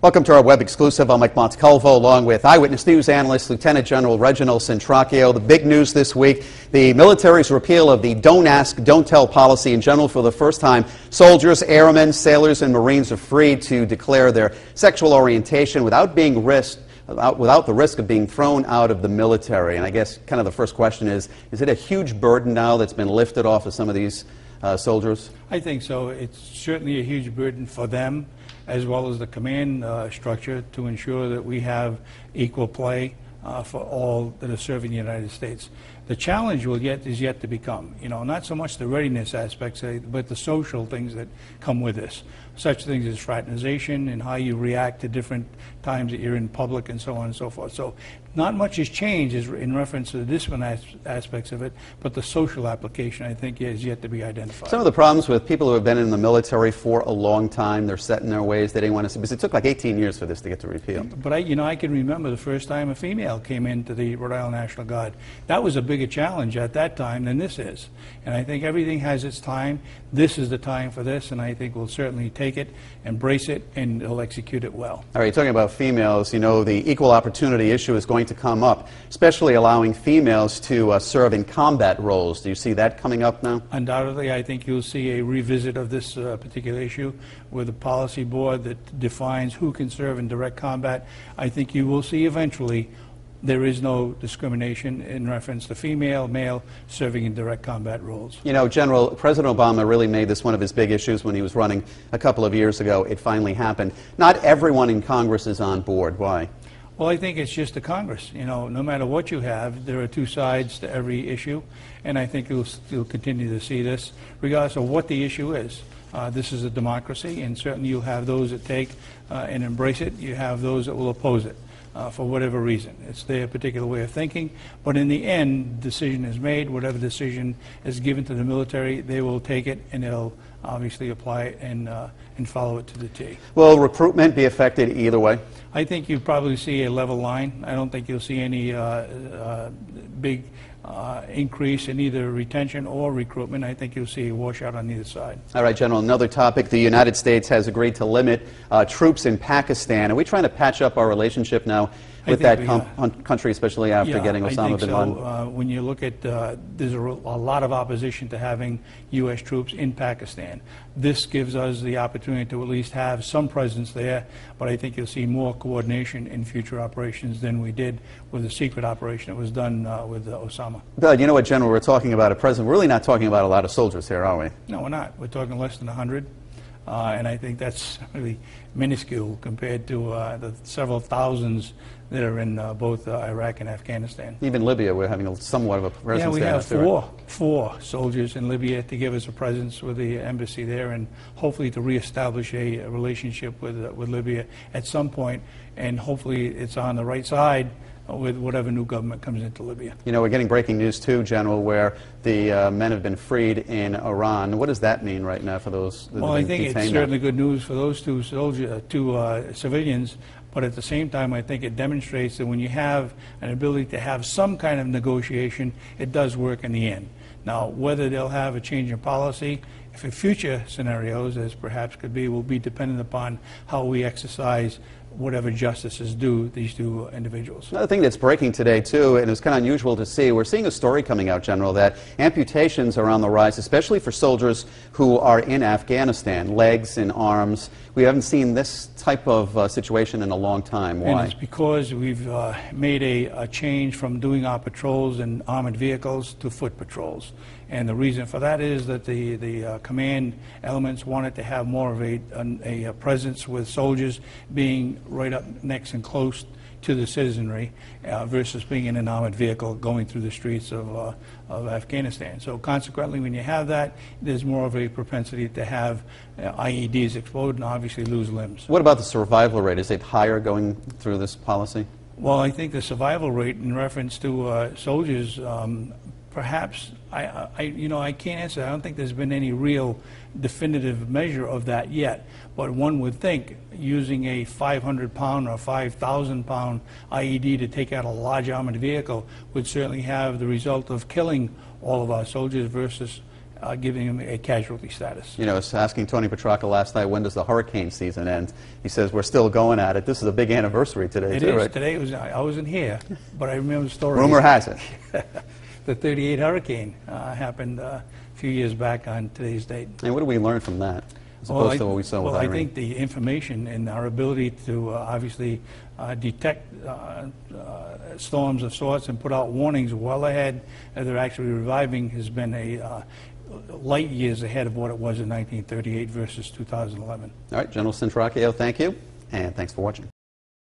Welcome to our web exclusive. I'm Mike Montecalvo along with Eyewitness News analyst Lieutenant General Reginald Centracchio. The big news this week, the military's repeal of the don't ask, don't tell policy in general. For the first time, soldiers, airmen, sailors, and Marines are free to declare their sexual orientation without the risk of being thrown out of the military. And I guess kind of the first question is it a huge burden now that's been lifted off of some of these soldiers? I think so. It's certainly a huge burden for them, as well as the command structure, to ensure that we have equal play for all that are serving the United States. The challenge is yet to become, not so much the readiness aspects, but the social things that come with this. Such things as fraternization and how you react to different times that you're in public and so on and so forth. So not much has changed in reference to the discipline aspects of it, but the social application, I think, is yet to be identified. Some of the problems with people who have been in the military for a long time, they're set in their ways, they didn't want to see, because it took like 18 years for this to get to repeal. But I can remember the first time a female came into the Rhode Island National Guard. That was a bigger challenge at that time than this is. And I think everything has its time. This is the time for this, and I think we'll certainly take it, embrace it, and they'll execute it well. All right, talking about females, the equal opportunity issue is going to come up, especially allowing females to serve in combat roles. Do you see that coming up now? Undoubtedly, I think you'll see a revisit of this particular issue with a policy board that defines who can serve in direct combat. I think you will see eventually there is no discrimination in reference to female, male serving in direct combat roles. President Obama really made this one of his big issues when he was running a couple of years ago. It finally happened. Not everyone in Congress is on board. Why? Well, I think it's just the Congress. No matter what you have, there are two sides to every issue, and I think you'll continue to see this regardless of what the issue is. This is a democracy, and certainly you have those that take and embrace it. You have those that will oppose it. For whatever reason. It's their particular way of thinking, but in the end, decision is made. Whatever decision is given to the military, they will take it and they'll obviously apply it and follow it to the T. Will recruitment be affected either way? I think you probably see a level line. I don't think you'll see any big increase in either retention or recruitment. I think you'll see a washout on either side. All right, General, another topic. The United States has agreed to limit troops in Pakistan. Are we trying to patch up our relationship now with that country, especially after getting Osama bin Laden? So. When you look at, there's a lot of opposition to having U.S. troops in Pakistan. This gives us the opportunity to at least have some presence there, but I think you'll see more coordination in future operations than we did with the secret operation that was done with Osama. But you know what, General, we're talking about at present. We're really not talking about a lot of soldiers here, are we? No, we're not. We're talking less than 100. And I think that's really minuscule compared to the several thousands that are in both Iraq and Afghanistan. Even Libya, we're having somewhat of a presence there. Yeah, we have four soldiers in Libya to give us a presence with the embassy there, and hopefully to reestablish a relationship with Libya at some point, and hopefully it's on the right side with whatever new government comes into Libya. We're getting breaking news too, General, where the men have been freed in Iran. What does that mean right now for those that Well, have been I think it's certainly good news for those two civilians, but at the same time I think it demonstrates that when you have an ability to have some kind of negotiation, it does work in the end. Now, whether they'll have a change in policy for future scenarios, as perhaps could be, will be dependent upon how we exercise whatever justice is due these two individuals. Another thing that's breaking today, too, and it's kind of unusual to see, we're seeing a story coming out, General, that amputations are on the rise, especially for soldiers who are in Afghanistan, legs and arms. We haven't seen this type of situation in a long time. Why? And it's because we've made a change from doing our patrols in armored vehicles to foot patrols. And the reason for that is that the command elements wanted to have more of a presence with soldiers being right up next and close to the citizenry versus being in an armored vehicle going through the streets of Afghanistan. So consequently, when you have that, there's more of a propensity to have IEDs explode and obviously lose limbs. What about the survival rate? Is it higher going through this policy? Well, I think the survival rate in reference to soldiers, perhaps, I can't answer. I don't think there's been any real definitive measure of that yet. But one would think using a 500-pound or 5,000-pound IED to take out a large armored vehicle would certainly have the result of killing all of our soldiers versus giving him a casualty status. You know, I was asking Tony Petrarca last night, when does the hurricane season end? He says, we're still going at it. This is a big anniversary today, It is. right? Today I wasn't here, but I remember the story. Rumor has it. The 38 hurricane happened a few years back on today's date. And what do we learn from that, as opposed to what we saw with Irene? I think the information and our ability to obviously detect storms of sorts and put out warnings well ahead as they're actually reviving has been a light years ahead of what it was in 1938 versus 2011. All right, General Centracchio, thank you, and thanks for watching.